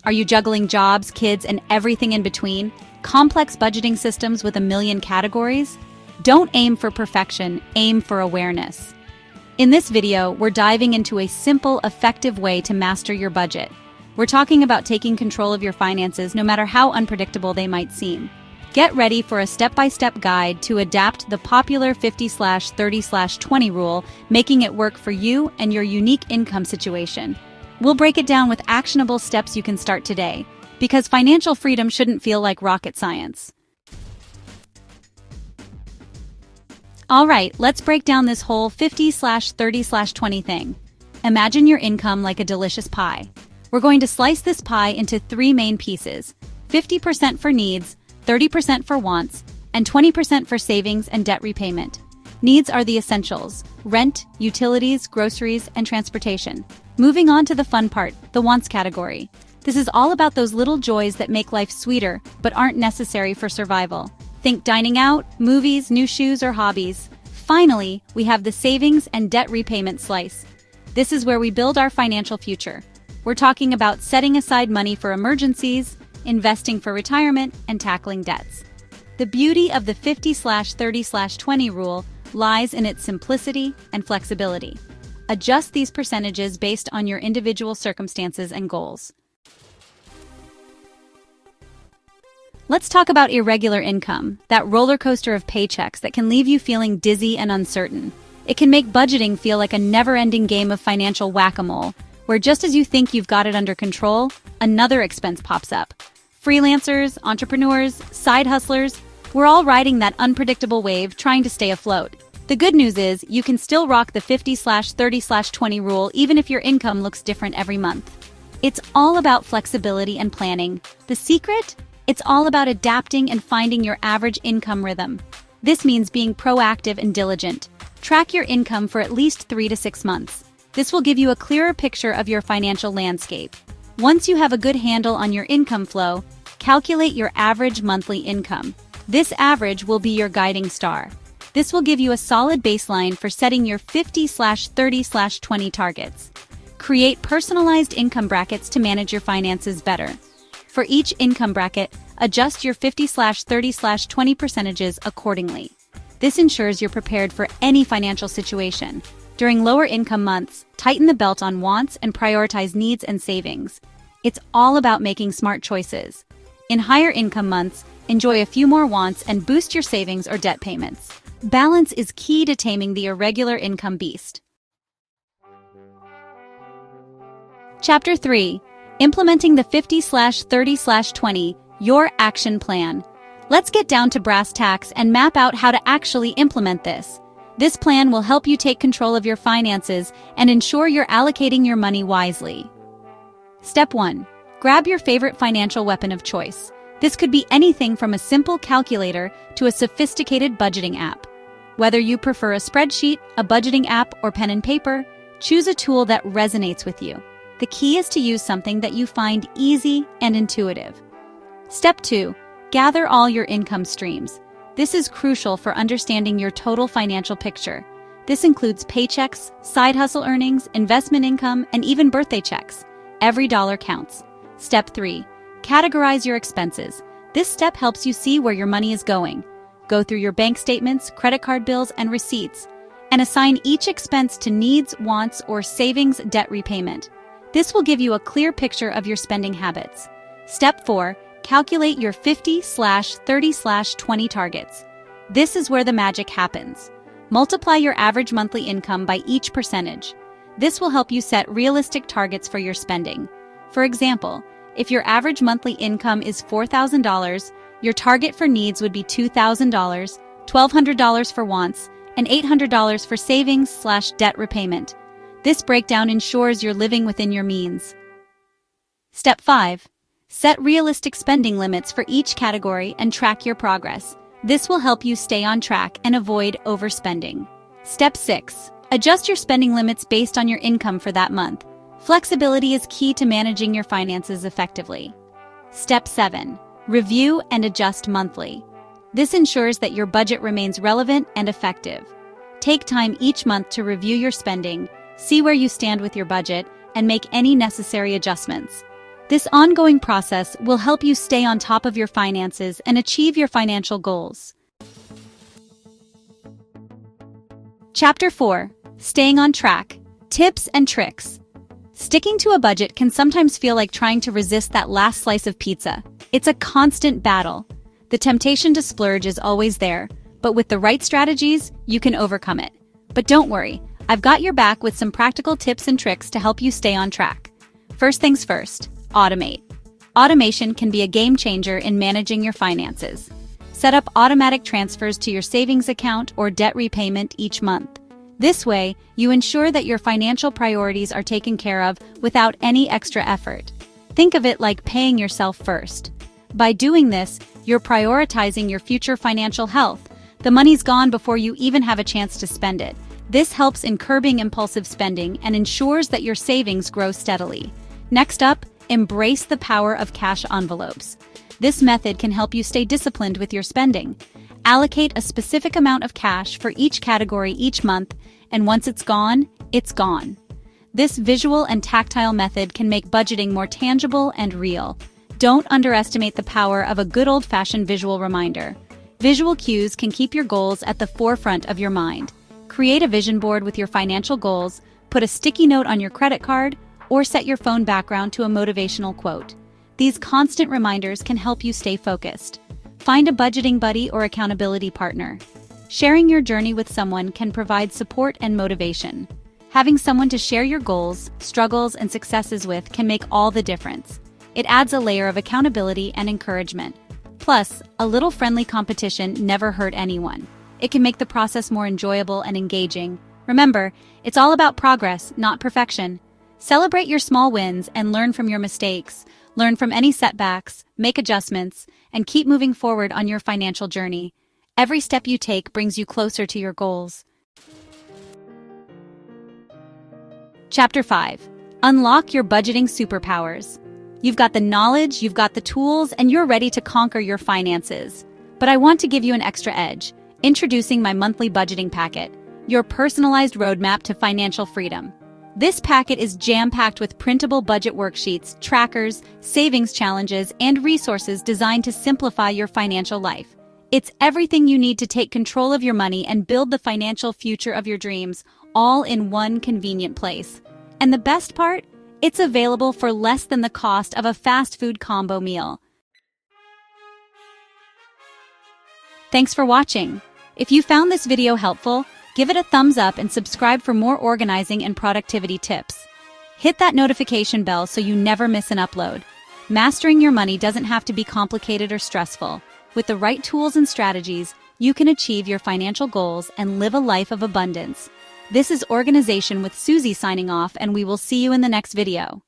Are you juggling jobs, kids, and everything in between? Complex budgeting systems with a million categories? Don't aim for perfection, aim for awareness. In this video, we're diving into a simple, effective way to master your budget. We're talking about taking control of your finances no matter how unpredictable they might seem. Get ready for a step-by-step guide to adapt the popular 50/30/20 rule, making it work for you and your unique income situation. We'll break it down with actionable steps you can start today, because financial freedom shouldn't feel like rocket science. All right, let's break down this whole 50/30/20 thing. Imagine your income like a delicious pie. We're going to slice this pie into three main pieces: 50% for needs, 30% for wants, and 20% for savings and debt repayment. Needs are the essentials: rent, utilities, groceries, and transportation. Moving on to the fun part, the wants category. This is all about those little joys that make life sweeter but aren't necessary for survival. Think dining out, movies, new shoes, or hobbies. Finally, we have the savings and debt repayment slice. This is where we build our financial future. We're talking about setting aside money for emergencies, investing for retirement, and tackling debts. The beauty of the 50/30/20 rule lies in its simplicity and flexibility. Adjust these percentages based on your individual circumstances and goals. Let's talk about irregular income, that roller coaster of paychecks that can leave you feeling dizzy and uncertain. It can make budgeting feel like a never-ending game of financial whack-a-mole, where just as you think you've got it under control, another expense pops up. Freelancers, entrepreneurs, side hustlers, we're all riding that unpredictable wave trying to stay afloat. The good news is you can still rock the 50/30/20 rule even if your income looks different every month. It's all about flexibility and planning. The secret? It's all about adapting and finding your average income rhythm. This means being proactive and diligent. Track your income for at least 3 to 6 months. This will give you a clearer picture of your financial landscape. Once you have a good handle on your income flow, calculate your average monthly income. This average will be your guiding star. This will give you a solid baseline for setting your 50/30/20 targets. Create personalized income brackets to manage your finances better. For each income bracket, adjust your 50/30/20 percentages accordingly. This ensures you're prepared for any financial situation. During lower income months, tighten the belt on wants and prioritize needs and savings. It's all about making smart choices. In higher income months, enjoy a few more wants and boost your savings or debt payments. Balance is key to taming the irregular income beast. Chapter 3. Implementing the 50/30/20, your action plan. Let's get down to brass tacks and map out how to actually implement this. This plan will help you take control of your finances and ensure you're allocating your money wisely. Step 1. Grab your favorite financial weapon of choice. This could be anything from a simple calculator to a sophisticated budgeting app. Whether you prefer a spreadsheet, a budgeting app, or pen and paper, choose a tool that resonates with you. The key is to use something that you find easy and intuitive. Step 2. Gather all your income streams. This is crucial for understanding your total financial picture. This includes paychecks, side hustle earnings, investment income, and even birthday checks. Every dollar counts. Step 3. Categorize your expenses. This step helps you see where your money is going. Go through your bank statements, credit card bills, and receipts, and assign each expense to needs, wants, or savings debt repayment. This will give you a clear picture of your spending habits. Step 4. Calculate your 50/30/20 targets. This is where the magic happens. Multiply your average monthly income by each percentage. This will help you set realistic targets for your spending. For example, if your average monthly income is $4,000, your target for needs would be $2,000, $1,200 for wants, and $800 for savings/debt repayment. This breakdown ensures you're living within your means. Step 5. Set realistic spending limits for each category and track your progress. This will help you stay on track and avoid overspending. Step 6. Adjust your spending limits based on your income for that month. Flexibility is key to managing your finances effectively. Step 7. Review and adjust monthly. This ensures that your budget remains relevant and effective. Take time each month to review your spending, see where you stand with your budget, and make any necessary adjustments. This ongoing process will help you stay on top of your finances and achieve your financial goals. Chapter 4. Staying on track. Tips and tricks. Sticking to a budget can sometimes feel like trying to resist that last slice of pizza. It's a constant battle. The temptation to splurge is always there, but with the right strategies, you can overcome it. But don't worry, I've got your back with some practical tips and tricks to help you stay on track. First things first, automate. Automation can be a game changer in managing your finances. Set up automatic transfers to your savings account or debt repayment each month. This way, you ensure that your financial priorities are taken care of without any extra effort. Think of it like paying yourself first. By doing this, you're prioritizing your future financial health. The money's gone before you even have a chance to spend it. This helps in curbing impulsive spending and ensures that your savings grow steadily. Next up, embrace the power of cash envelopes. This method can help you stay disciplined with your spending. Allocate a specific amount of cash for each category each month, and once it's gone, it's gone. This visual and tactile method can make budgeting more tangible and real. Don't underestimate the power of a good old-fashioned visual reminder. Visual cues can keep your goals at the forefront of your mind. Create a vision board with your financial goals, put a sticky note on your credit card, or set your phone background to a motivational quote. These constant reminders can help you stay focused. Find a budgeting buddy or accountability partner. Sharing your journey with someone can provide support and motivation. Having someone to share your goals, struggles, and successes with can make all the difference. It adds a layer of accountability and encouragement. Plus, a little friendly competition never hurt anyone. It can make the process more enjoyable and engaging. Remember, it's all about progress, not perfection. Celebrate your small wins and learn from your mistakes. Learn from any setbacks, make adjustments, and keep moving forward on your financial journey. Every step you take brings you closer to your goals. Chapter 5. Unlock your budgeting superpowers. You've got the knowledge, you've got the tools, and you're ready to conquer your finances. But I want to give you an extra edge. Introducing my monthly budgeting packet, your personalized roadmap to financial freedom. This packet is jam-packed with printable budget worksheets, trackers, savings challenges, and resources designed to simplify your financial life. It's everything you need to take control of your money and build the financial future of your dreams, all in one convenient place. And the best part? It's available for less than the cost of a fast food combo meal. Thanks for watching. If you found this video helpful, give it a thumbs up and subscribe for more organizing and productivity tips. Hit that notification bell so you never miss an upload. Mastering your money doesn't have to be complicated or stressful. With the right tools and strategies, you can achieve your financial goals and live a life of abundance. This is Organization with Susie signing off, and we will see you in the next video.